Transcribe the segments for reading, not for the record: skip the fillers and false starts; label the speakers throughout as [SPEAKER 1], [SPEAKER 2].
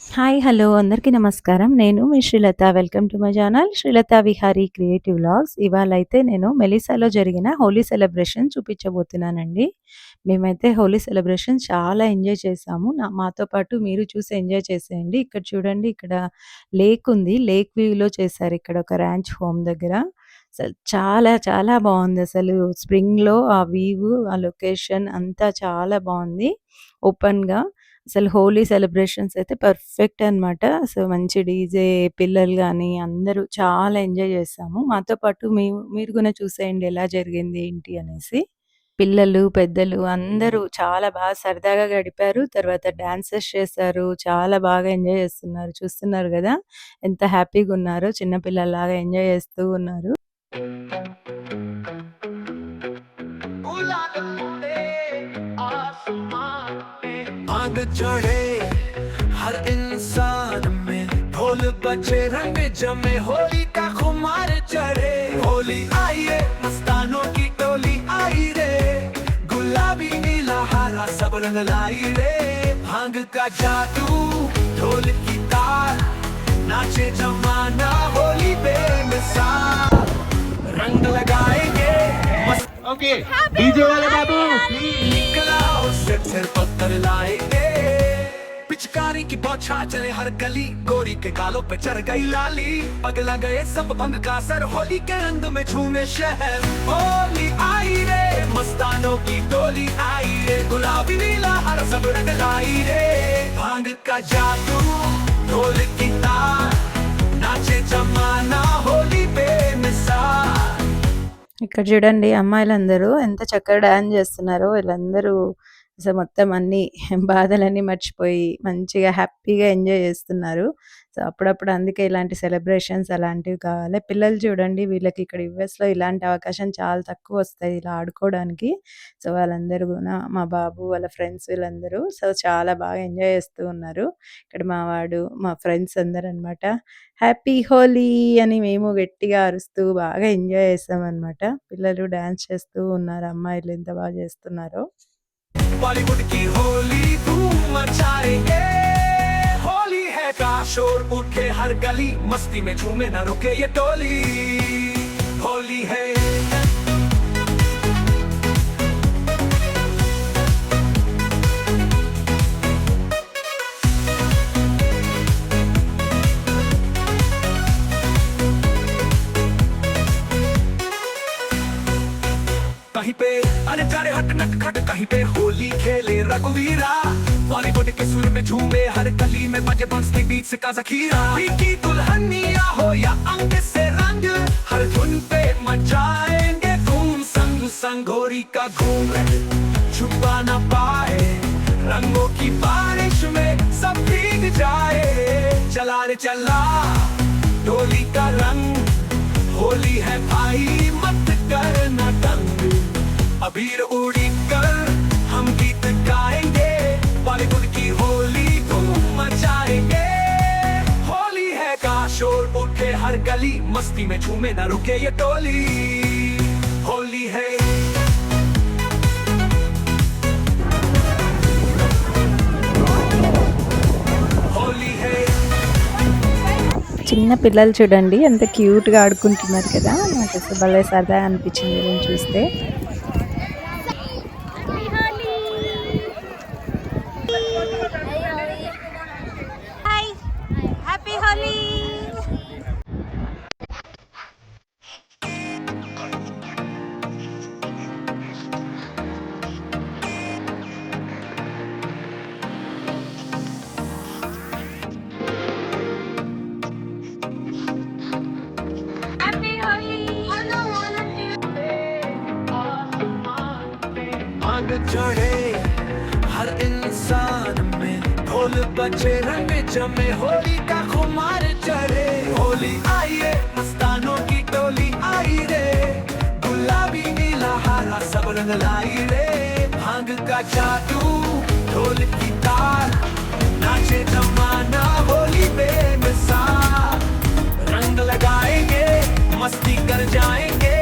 [SPEAKER 1] Hi! Hello! అందరికీ నమస్కారం. నేను మీ Srilatha. Welcome to my channel Srilatha Vihari creative vlogs. ఇవాళైతే నేను మెలిసాలో జరిగిన హోలీ సెలబ్రేషన్ చూపించబోతున్నానండి. మేమైతే హోలీ సెలబ్రేషన్ చాలా ఎంజాయ్ చేశాము. మాతో పాటు మీరు చూసి ఎంజాయ్ చేసేయండి. ఇక్కడ చూడండి, ఇక్కడ లేక్ ఉంది. లేక్ వ్యూలో చేశారు ఇక్కడ ఒక ర్యాంచ్ హోమ్ దగ్గర. అసలు చాలా చాలా బావుందసలు. స్ప్రింగ్‌లో ఆ వ్యూ, ఆ లొకేషన్ అంతా చాలా బావుంది. ఓపెన్‌గా అసలు హోలీ సెలబ్రేషన్స్ అయితే పర్ఫెక్ట్ అనమాట. మంచి డీజే, పిల్లలు గానీ అందరూ చాలా ఎంజాయ్ చేశాము. మాతో పాటు మీరు గూడా చూసేయండి ఎలా జరిగింది ఏంటి అనేసి. పిల్లలు, పెద్దలు అందరూ చాలా బాగా సరదాగా గడిపారు. తర్వాత డాన్సెస్ చేశారు. చాలా బాగా ఎంజాయ్ చేస్తున్నారు. చూస్తున్నారు గదా! ఎంత హ్యాపీగున్నారో, చిన్న పిల్లల్లాగా ఎంజాయ్ చేస్తూ ఉన్నారు.
[SPEAKER 2] आग चढ़े हर इंसान में, ढोल बजे रंग जमे, होली का खुमार चढ़े। होली आई रे, मस्तानों की टोली आई रे, गुलाबी नीला हरा सब रंग लाई रे। भांग का जादू, ढोल की तार, नाचे जमाना होली बेमिसाल। रंग लगाएंगे ओके डीजे वाले बाबू निकला उससे फिर पत्थर लाएंगे। पिचकारी की बौछार चले हर गली, गोरी के गालों पे चढ़ गई लाली। पगला गए सब भंग का असर, होली के रंग में झूमे शहर। होली आई रे, मस्तानों की टोली आई रे, गुलाबी नीला हरा सब रंग लाई रे। भांग का जादू, ढोल की तार, नाचे जमाना होली बेमिसाल।
[SPEAKER 1] ఇక్కడ చూడండి, అమ్మాయిలందరూ ఎంత చక్కగా డాన్స్ చేస్తున్నారో. వీళ్ళందరూ అసలు మొత్తం అన్నీ బాధలన్నీ మర్చిపోయి మంచిగా హ్యాపీగా ఎంజాయ్ చేస్తున్నారు. అప్పుడప్పుడు అందుకే ఇలాంటి సెలబ్రేషన్స్ అలాంటివి కావాలి. పిల్లలు చూడండి, వీళ్ళకి ఇక్కడ యూఎస్‌లో ఇలాంటి అవకాశం చాలా తక్కువ వస్తాయి ఇలా ఆడుకోవడానికి. వాళ్ళందరూ గూనా మా బాబు వాళ్ళ ఫ్రెండ్స్ వీళ్ళందరూ చాలా బాగా ఎంజాయ్ చేస్తూ ఉన్నారు. ఇక్కడ మా వాడు, మా ఫ్రెండ్స్ అందరనమాట. హ్యాపీ హోలీ అని మేము గట్టిగా అరుస్తూ బాగా ఎంజాయ్ చేసామనమాట. పిల్లలు డాన్స్ చేస్తూ ఉన్నారు. అమ్మాయిలు ఎంత బాగా చేస్తున్నారో.
[SPEAKER 2] बॉलीवुड की होली धूम मचाएंगे। होली है का शोर उठे हर गली, मस्ती में झूमे न रुके ये टोली। होली है कहीं पे अरे चारे हट नट खट, कहीं पे होली खेले रघुवीरा। बॉलीवुड के सुर में झूमे हर गली में, बजे बंसी बीच का जखीरा। की दुल्हनिया हो या अंग से रंग, हर धुन पे मचाएंगे धूम। संग संगोरी का घूम छुपा न पाए, रंगों की बारिश में सब भीग जाए। चला रे चला डोली का रंग, होली है भाई मत करना तंग। अबीर उड़ी कर हम गीत गाएंगे, बॉलीवुड की होली धूम मचाएंगे। होली है का शोर उठे हर गली, मस्ती में झूमे न रुके ये टोली। होली है होली है।
[SPEAKER 1] చిన్న పిల్లలు చూడండి ఎంత క్యూట్‌గా ఆడుకుంటున్నారు కదా! నాకసలు భలే సరదా అనిపించింది వీళ్ళని చూస్తే.
[SPEAKER 3] Hi happy Holi.
[SPEAKER 2] आग चढ़े हर इंसान में, ढोल बजे रंग जमे, होली का खुमार चढ़े। होली आई रे, मस्तानों की टोली आई रे, गुलाबी नीला हरा सब रंग लाई रे। भांग का जादू, ढोल की तार, नाचे जमाना होली बेमिसाल। रंग लगाएंगे मस्ती कर जाएंगे,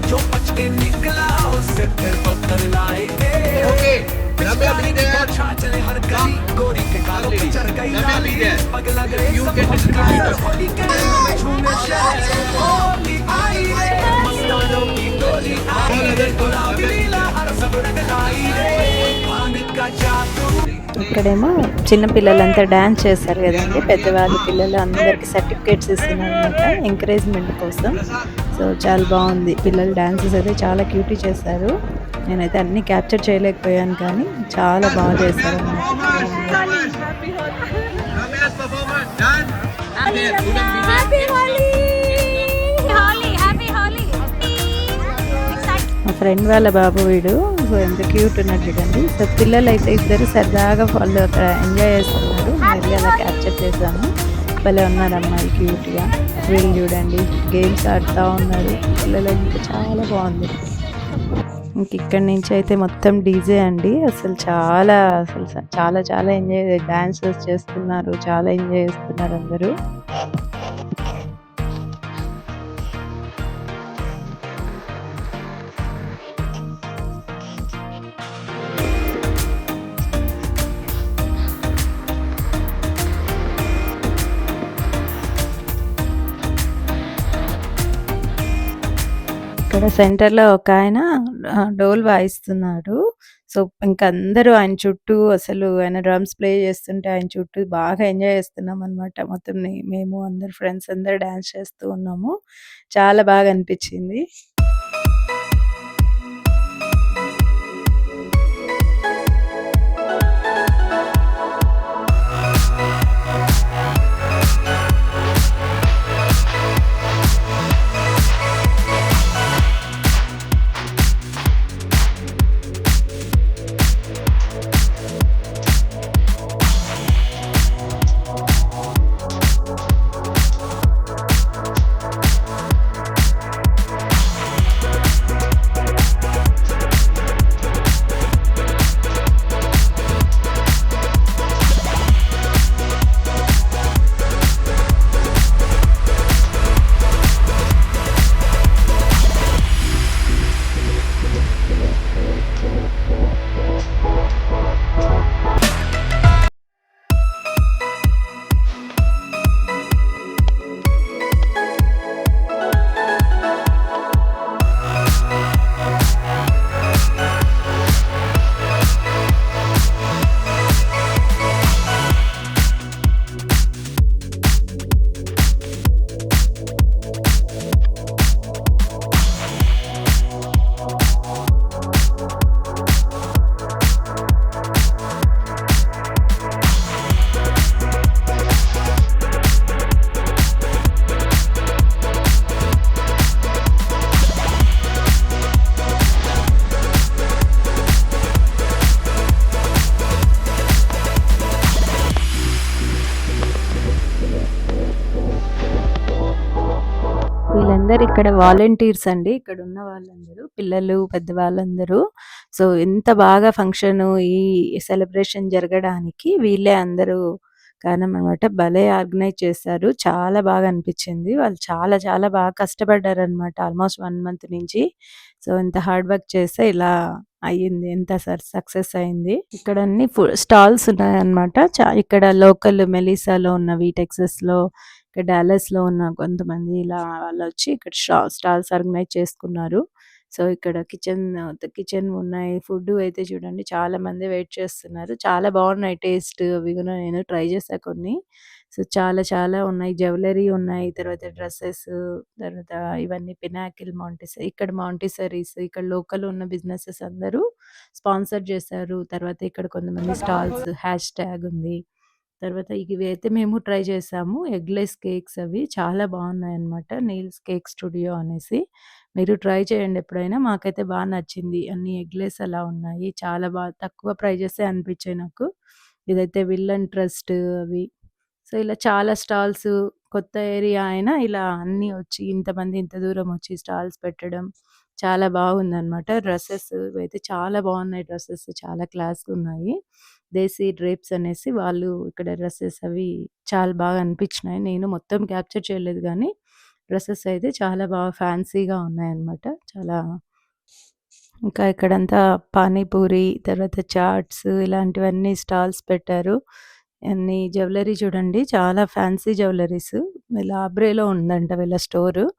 [SPEAKER 2] जो बच के निकला उससे फिर पत्थर लाएंगे। पिचकारी की बौछार चले हर गली, गोरी के गालों पे चढ़ गई लाली। पगला गए सब मुस्कुराए होली के रंग में झूमे शहर होली आई रे मस्तानों की टोली आई रे गुलाबी नीला हर सब रंग लाई रे भांग का जादू
[SPEAKER 1] ఇక్కడేమో చిన్న పిల్లలంతా డాన్స్ చేస్తారు కదండి, పెద్దవాళ్ళు పిల్లలు అందరికి సర్టిఫికేట్స్ ఇస్తున్నారు అనమాట ఎంకరేజ్మెంట్ కోసం. సో చాలా బాగుంది, పిల్లలు డాన్సెస్ అయితే చాలా క్యూటీ చేస్తారు. నేనైతే అన్నీ క్యాప్చర్ చేయలేకపోయాను కానీ చాలా బాగా చేస్తారు అన్నమాట. మా ఫ్రెండ్ వాళ్ళ బాబు వీడు, సో ఎంత క్యూట్ ఉన్నాడు చూడండి. సో పిల్లలు అయితే ఇద్దరు సరదాగా వాళ్ళు అక్కడ ఎంజాయ్ చేస్తున్నారు, మళ్ళీ అలా క్యాప్చర్ చేశాను. భలే ఉన్నారు అమ్మాయి క్యూట్గా. వీళ్ళు చూడండి గేమ్స్ ఆడుతూ ఉన్నారు, పిల్లలు ఇంకా చాలా బాగుంది. ఇంక ఇక్కడి నుంచి అయితే మొత్తం డీజే అండి. అసలు చాలా చాలా ఎంజాయ్, డాన్సెస్ చేస్తున్నారు, చాలా ఎంజాయ్ చేస్తున్నారు అందరూ. ఇక్కడ సెంటర్‌లో ఒక ఆయన డోల్ వాయిస్తున్నాడు. సో, ఇంక అందరూ ఆయన చుట్టూ అసలు ఆయన డ్రమ్స్ ప్లే చేస్తుంటే ఆయన చుట్టూ బాగా ఎంజాయ్ చేస్తున్నామనమాట. మొత్తం మేము అందరు ఫ్రెండ్స్ అందరూ డాన్స్ చేస్తూ ఉన్నాము. చాలా బాగా అనిపిచ్చింది. వీళ్ళందరూ ఇక్కడ వాలంటీర్స్ అండి. ఇక్కడున్న వాళ్ళందరూ పిల్లలు, పెద్దవాళ్ళందరూ. సో, ఎంత బాగా ఫంక్షను ఈ సెలబ్రేషన్ జరగడానికి వీళ్ళే అందరూ కారణం అనమాట. భలే ఆర్గనైజ్ చేశారు. చాలా బాగా అనిపిచ్చింది. వాళ్ళు చాలా చాలా బాగా కష్టపడ్డారనమాట ఆల్మోస్ట్ 1 మంత్ నుంచి. సో, ఇంత హార్డ్ వర్క్ చేస్తే ఇలా అయ్యింది. ఎంత సక్సెస్ అయింది. ఇక్కడ అన్ని స్టాల్స్ ఉన్నాయన్నమాట. ఇక్కడ లోకల్ మెలిసాలో ఉన్నవి, టెక్సాస్‌లో, ఇక్కడ డాలస్‌లో ఉన్న కొంతమంది ఇలా వాళ్ళొచ్చి ఇక్కడ స్టాల్స్ ఆర్గనైజ్ చేసుకున్నారు. సో, ఇక్కడ కిచెన్ ఉన్నాయి. ఫుడ్ అయితే చూడండి చాలా మంది వెయిట్ చేస్తున్నారు. చాలా బాగున్నాయి టేస్ట్ అవి కూడా నేను ట్రై చేశా కొన్ని. సో, చాలా చాలా ఉన్నాయి. జ్యువెలరీ ఉన్నాయి. తర్వాత డ్రెసెస్, తర్వాత ఇవన్నీ పినాకిల్ ఇక్కడ మాంటిసరీస్ ఇక్కడ లోకల్ ఉన్న బిజినెసెస్ అందరూ స్పాన్సర్ చేశారు. తర్వాత ఇక్కడ కొంతమంది స్టాల్స్ హ్యాష్ ట్యాగ్ ఉంది. తర్వాత ఇవి అయితే మేము ట్రై చేసాము. ఎగ్‌లెస్ కేక్స్ అవి చాలా బాగున్నాయన్నమాట. నీల్స్ కేక్ స్టూడియో అనేసి. మీరు ట్రై చేయండి ఎప్పుడైనా. మాకైతే బా నచ్చింది. అన్నీ ఎగ్‌లెస్ అలా ఉన్నాయి. చాలా తక్కువ ప్రైజెసే అనిపించాయి నాకు. ఇదైతే విల్ అండ్ ట్రస్ట్ అవి. సో, ఇలా చాలా స్టాల్స్ కొత్త ఏరియా అయినా ఇలా అన్నీ వచ్చి ఇంతమంది ఇంత దూరం వచ్చి స్టాల్స్ పెట్టడం చాలా బాగుందనమాట. డ్రెసెస్ ఇవైతే చాలా బాగున్నాయి డ్రెసెస్. చాలా క్లాస్‌గున్నాయి. దేశీ డ్రేప్స్ అనేసి వాళ్ళు ఇక్కడ డ్రెసెస్ అవి చాలా బాగా అనిపించినాయి. నేను మొత్తం క్యాప్చర్ చేయలేదు గానీ, డ్రెసెస్ అయితే చాలా బాగా ఫ్యాన్సీగా ఉన్నాయన్నమాట. చాలా ఇంకా ఇక్కడంతా పానీపూరి, తర్వాత చాట్స్ ఇలాంటివన్నీ స్టాల్స్ పెట్టారు. అన్ని జ్యువెల్లరీ చూడండి చాలా ఫ్యాన్సీ జ్యువెల్లరీస్. లాబ్రేలో ఉందంట వీళ్ళ స్టోరు.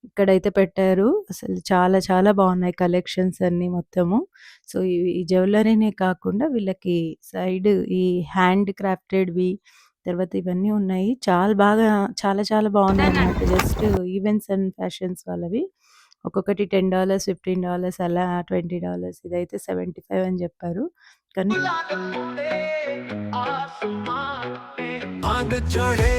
[SPEAKER 1] ఇక్కడైతే పెట్టారు. అసలు చాలా చాలా బాగున్నాయి కలెక్షన్స్ అన్నీ మొత్తము. సో, ఈ జ్యువెల్లరీనే కాకుండా వీళ్ళకి సైడ్ ఈ హ్యాండ్ క్రాఫ్టెడ్‌వి తర్వాత ఇవన్నీ ఉన్నాయి. చాలా చాలా బాగున్నాయన్నమాట. జస్ట్ ఈవెంట్స్ అండ్ ఫ్యాషన్స్ వాళ్ళవి. ఒక్కొక్కటి $10, $15 అలా $20 ఇదైతే 75 అని చెప్పారు. కానీ
[SPEAKER 2] आग चढ़े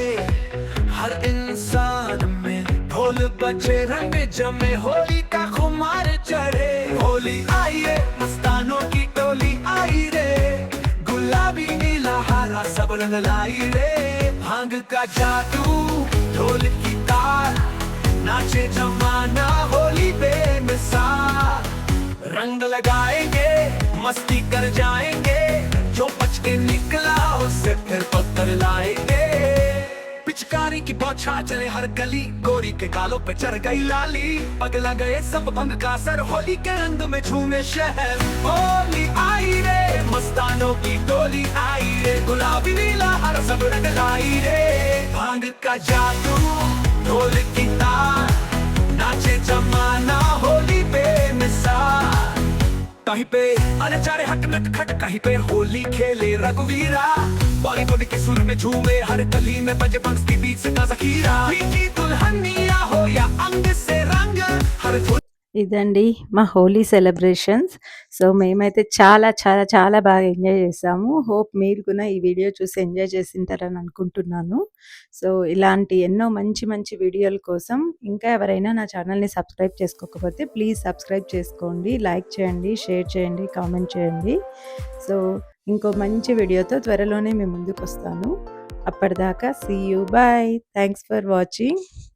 [SPEAKER 2] हर इंसान में ढोल बजे रंग जमे होली का खुमार चढ़े होली आई रे मस्तानों की टोली आई रे गुलाबी नीला हरा सब रंग लाई रे भांग का जादू ढोल की तार नाचे जमाना होली बेमिसाल रंग लगाएंगे मस्ती कर जाएंगे जो बच के निकला उससे फिर पत्थर लाएंगे पिचकारी की बौछार चले हर गली गोरी के गालों पे चढ़ गई लाली पगला गए सब भंग का असर होली के रंग में झूमे शहर होली आई रे मस्तानों की टोली आई रे गुलाबी नीला हरा सब रंग लाई रे भांग का जादू ढोल की तार नाचे जमाना होली बेमिसाल कहीं पे अनचारे हट नट खट कहीं पे होली खेले रघुवीरा बारी बोली के सुर में झूमे हर गली में बजे पंक्ति बीच का जखीरा मीठी दुल्हनिया हो या अंग से रंग हर
[SPEAKER 1] ఇదండి మా హోలీ సెలబ్రేషన్స్. సో, మేమైతే చాలా బాగా ఎంజాయ్ చేసాము. హోప్ మీరు కూడా ఈ వీడియో చూసి ఎంజాయ్ చేసుంటారని అనుకుంటున్నాను. సో, ఇలాంటి ఎన్నో మంచి వీడియోల కోసం ఇంకా ఎవరైనా నా ఛానల్‌ని సబ్స్క్రైబ్ చేసుకోకపోతే ప్లీజ్ సబ్స్క్రైబ్ చేసుకోండి. లైక్ చేయండి, షేర్ చేయండి, కామెంట్ చేయండి. సో, ఇంకో మంచి వీడియోతో త్వరలోనే మీ ముందుకొస్తాను. అప్పటిదాకా see you. Bye. Thanks for watching.